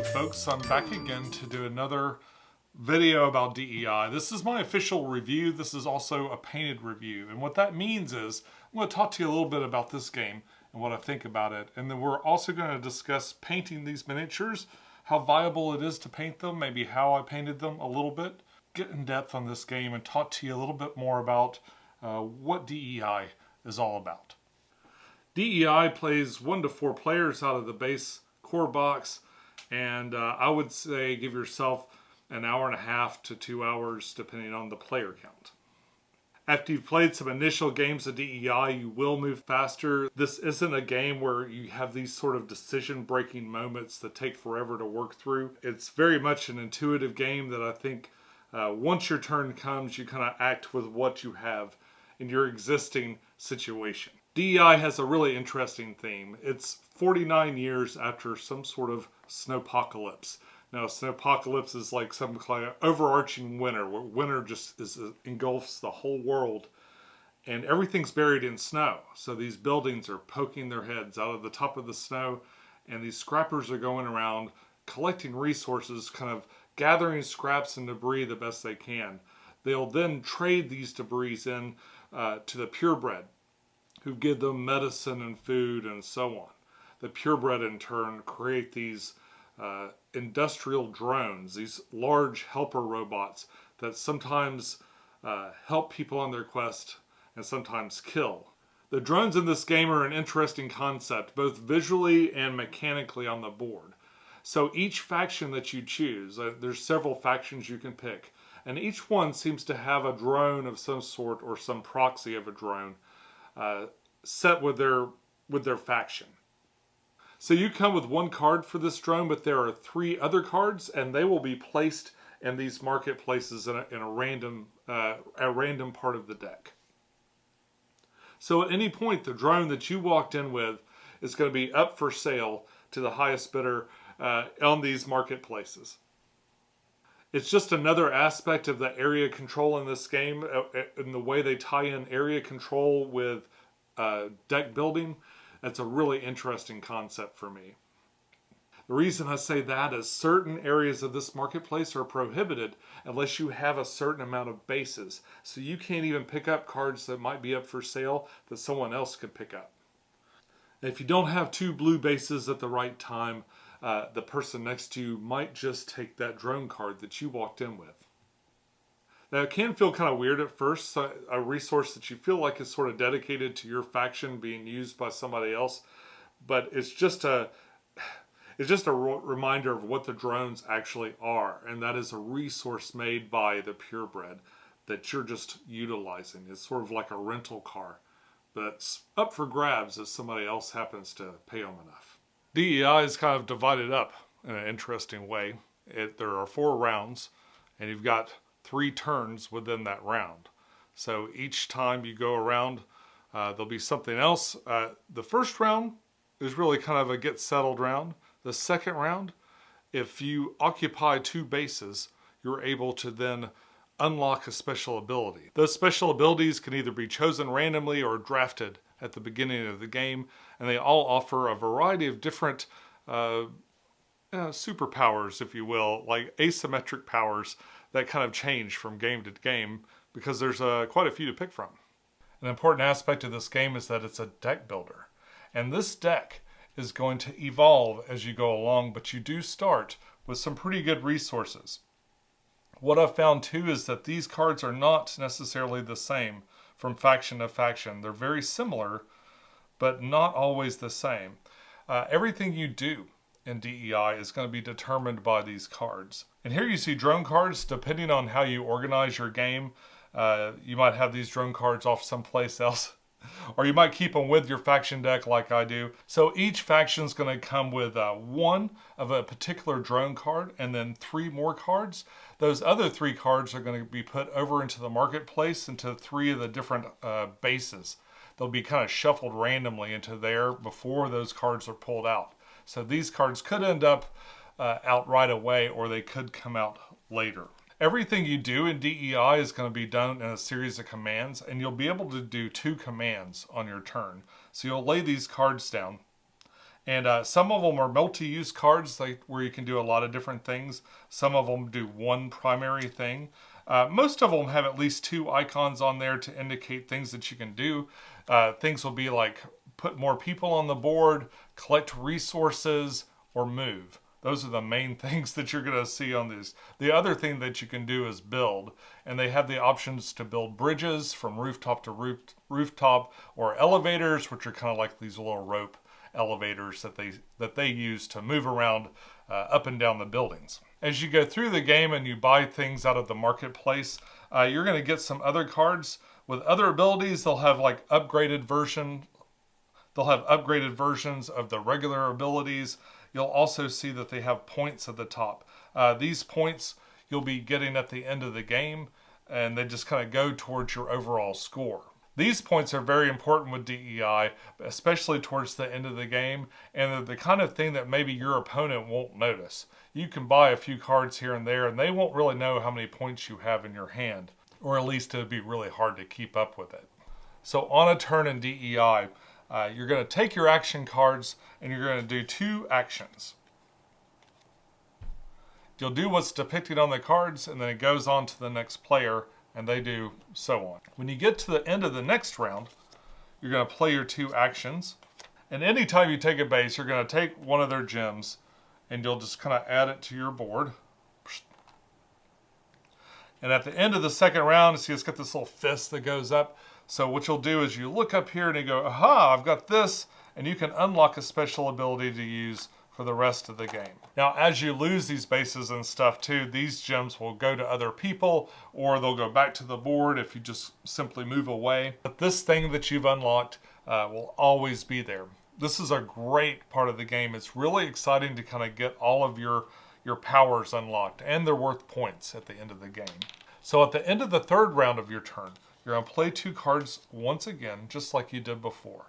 Hello folks, I'm back again to do another video about DEI. This is my official review. This is also a painted review. And what that means is I'm going to talk to you a little bit about this game and what I think about it. And then we're also going to discuss painting these miniatures, how viable it is to paint them, maybe how I painted them a little bit, get in depth on this game and talk to you a little bit more about what DEI is all about. DEI plays 1 to 4 players out of the base core box, and I would say give yourself an hour and a half to 2 hours depending on the player count. After you've played some initial games of DEI, you will move faster. This isn't a game where you have these sort of decision-breaking moments that take forever to work through. It's very much an intuitive game that I think once your turn comes, you kind of act with what you have in your existing situation. DEI has a really interesting theme. It's 49 years after some sort of snowpocalypse. Now, snowpocalypse is like some kind of overarching winter, where winter just engulfs the whole world, and everything's buried in snow. So these buildings are poking their heads out of the top of the snow, and these scrappers are going around collecting resources, kind of gathering scraps and debris the best they can. They'll then trade these debris in to the purebred, who give them medicine and food and so on. The purebred in turn create these industrial drones, these large helper robots that sometimes help people on their quest and sometimes kill. The drones in this game are an interesting concept, both visually and mechanically on the board. So each faction that you choose, there's several factions you can pick, and each one seems to have a drone of some sort or some proxy of a drone set with their faction. So you come with 1 card for this drone, but there are 3 other cards, and they will be placed in these marketplaces in a random part of the deck. So at any point, the drone that you walked in with is going to be up for sale to the highest bidder on these marketplaces. It's just another aspect of the area control in this game, in the way they tie in area control with deck building. That's a really interesting concept for me. The reason I say that is certain areas of this marketplace are prohibited unless you have a certain amount of bases. So you can't even pick up cards that might be up for sale that someone else could pick up. And if you don't have 2 blue bases at the right time, the person next to you might just take that drone card that you walked in with. Now, it can feel kind of weird at first, a resource that you feel like is sort of dedicated to your faction being used by somebody else, but it's just a reminder of what the drones actually are, and that is a resource made by the purebred that you're just utilizing. It's sort of like a rental car that's up for grabs if somebody else happens to pay them enough. DEI is kind of divided up in an interesting way. There are 4 rounds, and you've got 3 turns within that round. So each time you go around, there'll be something else. The first round is really kind of a get settled round. The second round, if you occupy 2 bases, you're able to then unlock a special ability. Those special abilities can either be chosen randomly or drafted at the beginning of the game, and they all offer a variety of different superpowers, if you will, like asymmetric powers that kind of change from game to game because there's quite a few to pick from. An important aspect of this game is that it's a deck builder. And this deck is going to evolve as you go along, but you do start with some pretty good resources. What I've found too is that these cards are not necessarily the same from faction to faction. They're very similar, but not always the same. Everything you do in DEI is going to be determined by these cards. And here you see drone cards. Depending on how you organize your game, you might have these drone cards off someplace else, or you might keep them with your faction deck like I do. So each faction is going to come with 1 of a particular drone card and then 3 more cards. Those other 3 cards are going to be put over into the marketplace into 3 of the different bases. They'll be kind of shuffled randomly into there before those cards are pulled out. So these cards could end up out right away, or they could come out later. Everything you do in DEI is going to be done in a series of commands, and you'll be able to do 2 commands on your turn. So you'll lay these cards down, And some of them are multi-use cards where you can do a lot of different things. Some of them do one primary thing. Most of them have at least 2 icons on there to indicate things that you can do. Things will be like put more people on the board, collect resources, or move. Those are the main things that you're going to see on these. The other thing that you can do is build. And they have the options to build bridges from rooftop to rooftop, or elevators, which are kind of like these little rope elevators that they use to move around up and down the buildings. As you go through the game and you buy things out of the marketplace, you're going to get some other cards with other abilities. They'll have like upgraded versions of the regular abilities. You'll also see that they have points at the top. These points you'll be getting at the end of the game, and they just kind of go towards your overall score. These points are very important with DEI, especially towards the end of the game, and they're the kind of thing that maybe your opponent won't notice. You can buy a few cards here and there, and they won't really know how many points you have in your hand, or at least it'll be really hard to keep up with it. So on a turn in DEI, you're going to take your action cards, and you're going to do 2 actions. You'll do what's depicted on the cards, and then it goes on to the next player, and they do so on. When you get to the end of the next round, you're going to play your 2 actions. And anytime you take a base, you're going to take one of their gems, and you'll just kind of add it to your board. And at the end of the second round, see it's got this little fist that goes up. So what you'll do is you look up here and you go, aha, I've got this, and you can unlock a special ability to use for the rest of the game. Now, as you lose these bases and stuff too, these gems will go to other people, or they'll go back to the board if you just simply move away. But this thing that you've unlocked will always be there. This is a great part of the game. It's really exciting to kind of get all of your powers unlocked, and they're worth points at the end of the game. So at the end of the third round of your turn, you're going to play 2 cards once again, just like you did before.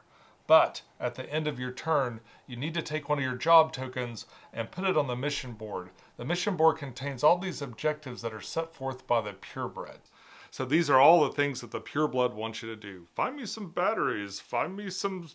But at the end of your turn, you need to take one of your job tokens and put it on the mission board. The mission board contains all these objectives that are set forth by the purebred. So these are all the things that the pureblood wants you to do. Find me some batteries, find me some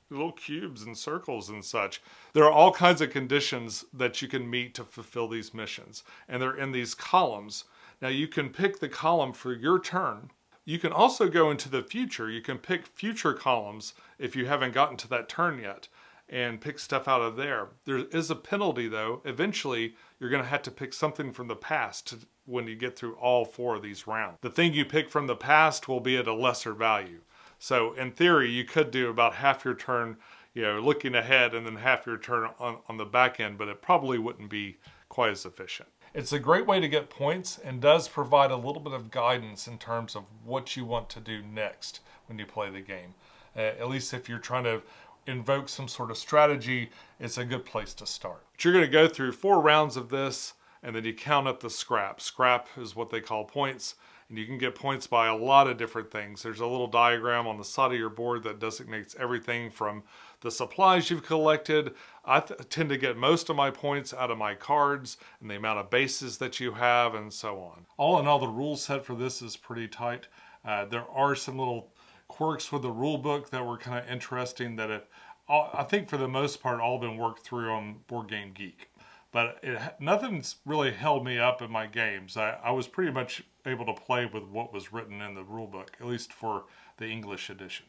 little cubes and circles and such. There are all kinds of conditions that you can meet to fulfill these missions, and they're in these columns. Now you can pick the column for your turn. You can also go into the future. You can pick future columns if you haven't gotten to that turn yet and pick stuff out of there. There is a penalty though. Eventually you're going to have to pick something from the past when you get through all 4 of these rounds. The thing you pick from the past will be at a lesser value. So in theory, you could do about half your turn, looking ahead, and then half your turn on the back end, but it probably wouldn't be quite as efficient. It's a great way to get points and does provide a little bit of guidance in terms of what you want to do next when you play the game. At least if you're trying to invoke some sort of strategy, it's a good place to start. But you're going to go through 4 rounds of this, and then you count up the scrap. Scrap is what they call points. And you can get points by a lot of different things. There's a little diagram on the side of your board that designates everything from the supplies you've collected. I tend to get most of my points out of my cards and the amount of bases that you have and so on. All in all, the rule set for this is pretty tight. There are some little quirks with the rule book that were kind of interesting that I think for the most part all been worked through on Board Game Geek. But nothing's really held me up in my games. I was pretty much able to play with what was written in the rulebook, at least for the English edition.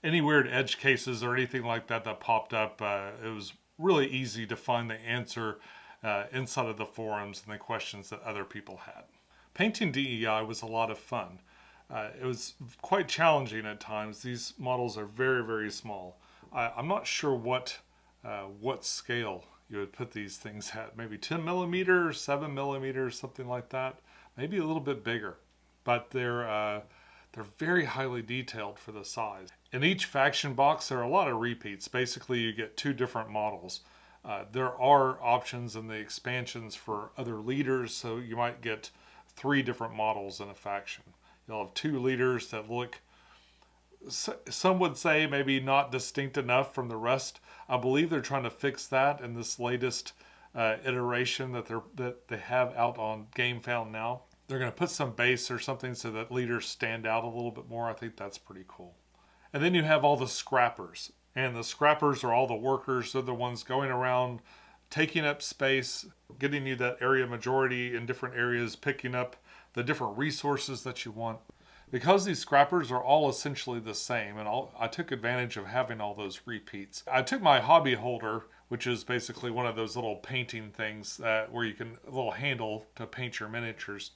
Any weird edge cases or anything like that popped up, it was really easy to find the answer inside of the forums and the questions that other people had. Painting DEI was a lot of fun. It was quite challenging at times. These models are very, very small. I'm not sure what scale you would put these things at. Maybe 10 millimeters, 7 millimeters, something like that. Maybe a little bit bigger. But they're very highly detailed for the size. In each faction box, there are a lot of repeats. Basically, you get 2 different models. There are options in the expansions for other leaders, so you might get 3 different models in a faction. You'll have 2 leaders that look, some would say, maybe not distinct enough from the rest. I believe they're trying to fix that in this latest iteration that they have out on GameFound now. They're going to put some base or something so that leaders stand out a little bit more. I think that's pretty cool. And then you have all the scrappers. And the scrappers are all the workers. They're the ones going around taking up space, getting you that area majority in different areas, picking up the different resources that you want. Because these scrappers are all essentially the same, and I took advantage of having all those repeats. I took my hobby holder, which is basically one of those little painting things where you can, a little handle to paint your miniatures.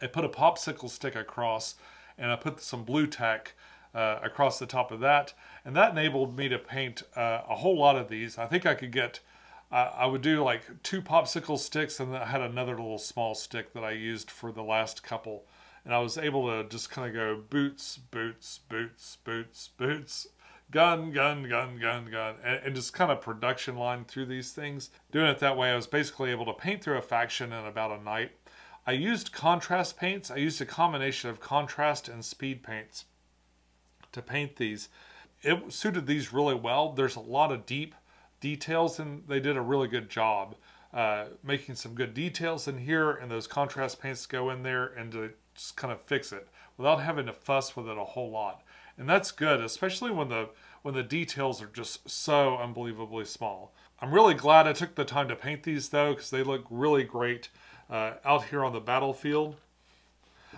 I put a popsicle stick across, and I put some blue tack across the top of that, and that enabled me to paint a whole lot of these. I think I could get, I would do like 2 popsicle sticks, and then I had another little small stick that I used for the last couple. And I was able to just kind of go boots, boots, boots, boots, boots, gun, gun, gun, gun, gun, and just kind of production line through these things. Doing it that way, I was basically able to paint through a faction in about a night. I used contrast paints. I used a combination of contrast and speed paints to paint these. It suited these really well. There's a lot of deep details, and they did a really good job making some good details in here, and those contrast paints go in there and to just kind of fix it without having to fuss with it a whole lot. And that's good, especially when the details are just so unbelievably small. I'm really glad I took the time to paint these though, because they look really great out here on the battlefield.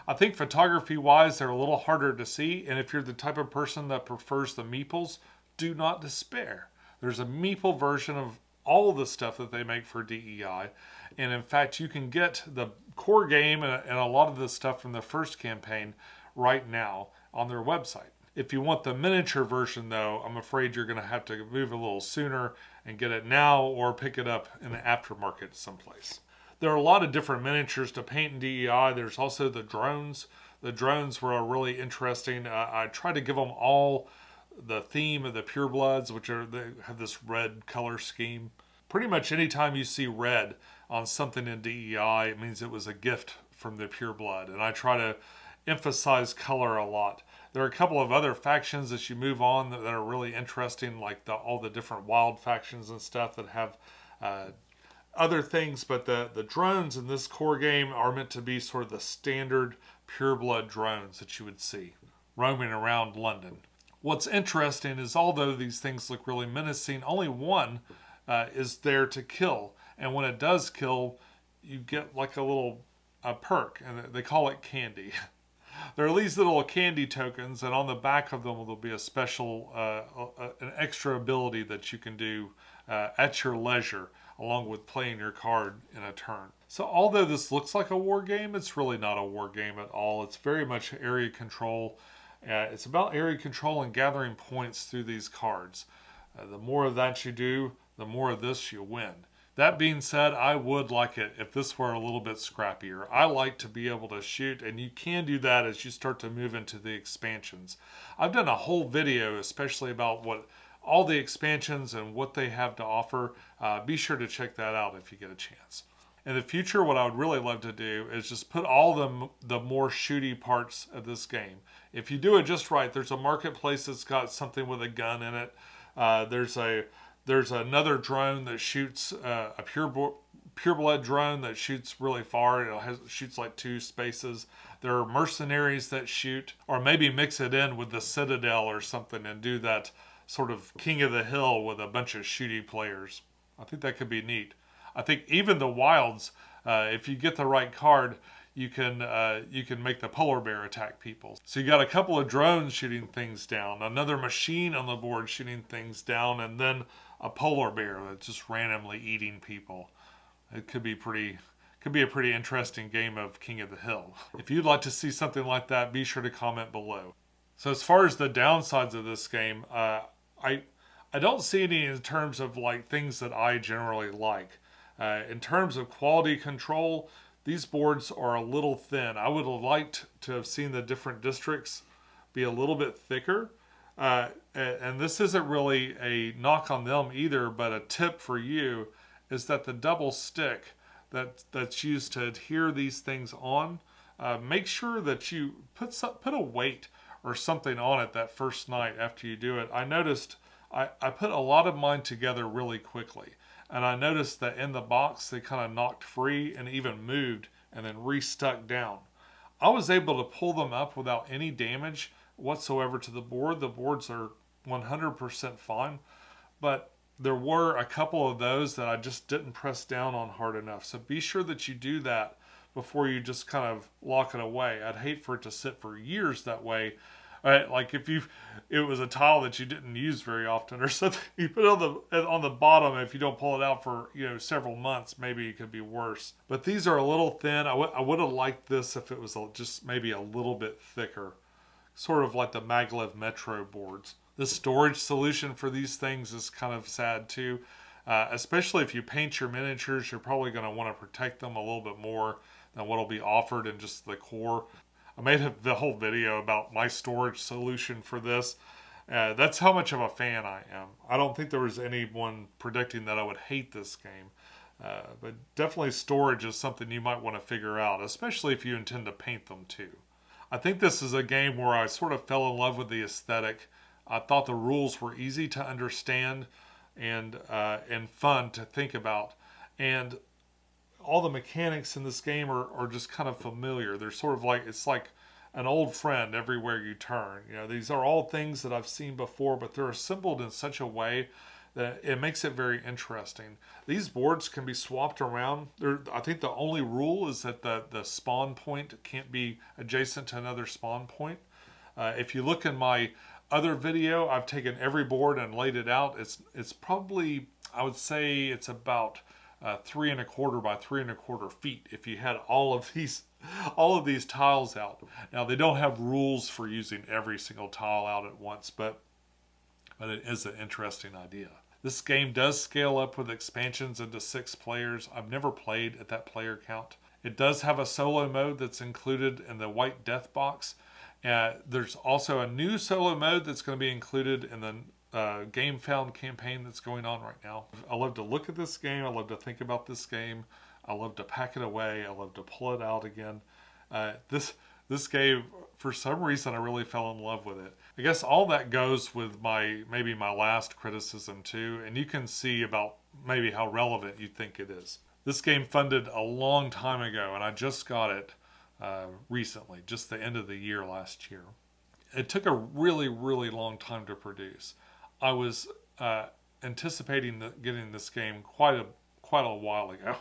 I think photography wise they're a little harder to see, and if you're the type of person that prefers the meeples, do not despair. There's a meeple version of all of the stuff that they make for DEI, and in fact you can get the core game and a lot of the stuff from the first campaign right now on their website. If you want the miniature version though, I'm afraid you're going to have to move a little sooner and get it now or pick it up in the aftermarket someplace. There are a lot of different miniatures to paint in DEI. There's also the drones. The drones were really interesting. I tried to give them all the theme of the purebloods, they have this red color scheme. Pretty much anytime you see red on something in DEI, it means it was a gift from the pureblood. And I try to emphasize color a lot. There are a couple of other factions as you move on that are really interesting, like all the different wild factions and stuff that have other things. But the drones in this core game are meant to be sort of the standard pureblood drones that you would see roaming around London. What's interesting is although these things look really menacing, only one is there to kill. And when it does kill, you get like a little perk, and they call it candy. There are these little candy tokens, and on the back of them there'll be a special, an extra ability that you can do at your leisure, along with playing your card in a turn. So although this looks like a war game, it's really not a war game at all. It's very much area control. It's about area control and gathering points through these cards. The more of that you do, the more of this you win. That being said, I would like it if this were a little bit scrappier. I like to be able to shoot, and you can do that as you start to move into the expansions. I've done a whole video especially about what all the expansions and what they have to offer. Be sure to check that out if you get a chance. In the future, what I would really love to do is just put all the more shooty parts of this game. If you do it just right, there's a marketplace that's got something with a gun in it. There's another drone that shoots, a pureblood drone that shoots really far. It shoots like 2 spaces. There are mercenaries that shoot, or maybe mix it in with the Citadel or something and do that sort of King of the Hill with a bunch of shooty players. I think that could be neat. I think even the wilds, if you get the right card, you can make the polar bear attack people. So you got a couple of drones shooting things down, another machine on the board shooting things down, and then a polar bear that's just randomly eating people. It could be a pretty interesting game of King of the Hill. If you'd like to see something like that, be sure to comment below. So as far as the downsides of this game, I don't see any in terms of like things that I generally like. In terms of quality control, these boards are a little thin. I would have liked to have seen the different districts be a little bit thicker. And this isn't really a knock on them either, but a tip for you is that the double stick that's used to adhere these things on, make sure that you put a weight or something on it that first night after you do it. I noticed I put a lot of mine together really quickly. And I noticed that in the box, they kind of knocked free and even moved and then restuck down. I was able to pull them up without any damage whatsoever to the board. The boards are 100% fine, but there were a couple of those that I just didn't press down on hard enough. So be sure that you do that before you just kind of lock it away. I'd hate for it to sit for years that way. Like if it was a tile that you didn't use very often or something, you put it on the bottom. If you don't pull it out for several months, maybe it could be worse. But these are a little thin. I would have liked this if it was just maybe a little bit thicker, sort of like the Maglev Metro boards. The storage solution for these things is kind of sad too. Especially if you paint your miniatures, you're probably going to want to protect them a little bit more than what will be offered in just the core. I made the whole video about my storage solution for this. That's how much of a fan I am. I don't think there was anyone predicting that I would hate this game. But definitely storage is something you might want to figure out, especially if you intend to paint them too. I think this is a game where I sort of fell in love with the aesthetic. I thought the rules were easy to understand and fun to think about. And all the mechanics in this game are just kind of familiar. They're sort of like, it's like an old friend everywhere you turn. These are all things that I've seen before, but they're assembled in such a way that it makes it very interesting. These boards can be swapped around. I think the only rule is that the spawn point can't be adjacent to another spawn point. If you look in my other video, I've taken every board and laid it out. It's probably, I would say it's about 3¼ by 3¼ feet if you had all of these tiles out. Now they don't have rules for using every single tile out at once, but it is an interesting idea. This game does scale up with expansions into 6 players. I've never played at that player count. It does have a solo mode that's included in the white death box. There's also a new solo mode that's going to be included in the Game Found campaign that's going on right now. I love to look at this game. I love to think about this game. I love to pack it away. I love to pull it out again. This game, for some reason, I really fell in love with it. I guess all that goes with maybe my last criticism too, and you can see about maybe how relevant you think it is. This game funded a long time ago, and I just got it recently, just the end of the year last year. It took a really, really long time to produce. I was anticipating getting this game quite a while ago.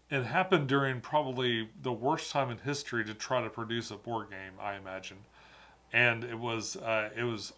It happened during probably the worst time in history to try to produce a board game, I imagine. And it was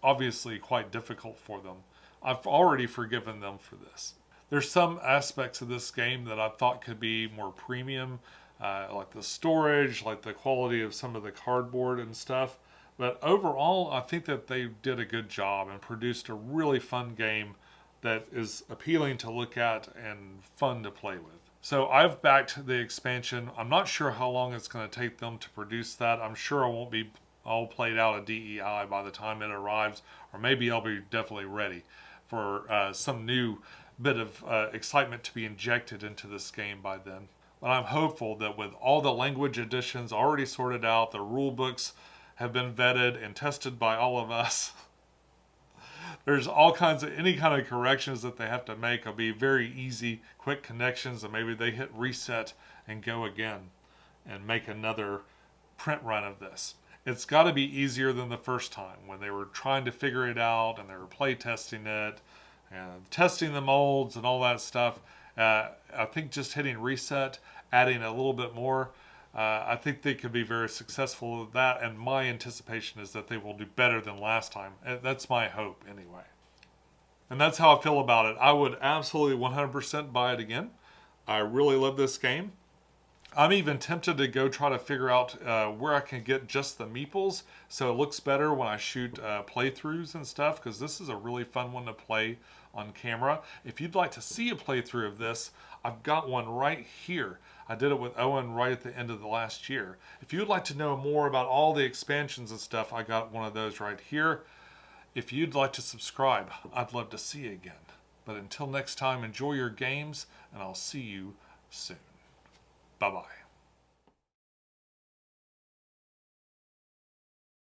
obviously quite difficult for them. I've already forgiven them for this. There's some aspects of this game that I thought could be more premium, like the storage, like the quality of some of the cardboard and stuff. But overall, I think that they did a good job and produced a really fun game that is appealing to look at and fun to play with. So I've backed the expansion. I'm not sure how long it's going to take them to produce that. I'm sure I won't be all played out of D.E.I. by the time it arrives, or maybe I'll be definitely ready for some new bit of excitement to be injected into this game by then. But I'm hopeful that with all the language additions already sorted out, the rule books have been vetted and tested by all of us. There's any kind of corrections that they have to make will be very easy, quick connections, and maybe they hit reset and go again and make another print run of this. It's got to be easier than the first time when they were trying to figure it out and they were play testing it and testing the molds and all that stuff. I think just hitting reset, adding a little bit more, I think they could be very successful with that, and my anticipation is that they will do better than last time. That's my hope anyway. And that's how I feel about it. I would absolutely 100% buy it again. I really love this game. I'm even tempted to go try to figure out where I can get just the meeples so it looks better when I shoot playthroughs and stuff, because this is a really fun one to play on camera. If you'd like to see a playthrough of this, I've got one right here. I did it with Owen right at the end of the last year. If you'd like to know more about all the expansions and stuff, I got one of those right here. If you'd like to subscribe, I'd love to see you again. But until next time, enjoy your games, and I'll see you soon. Bye-bye.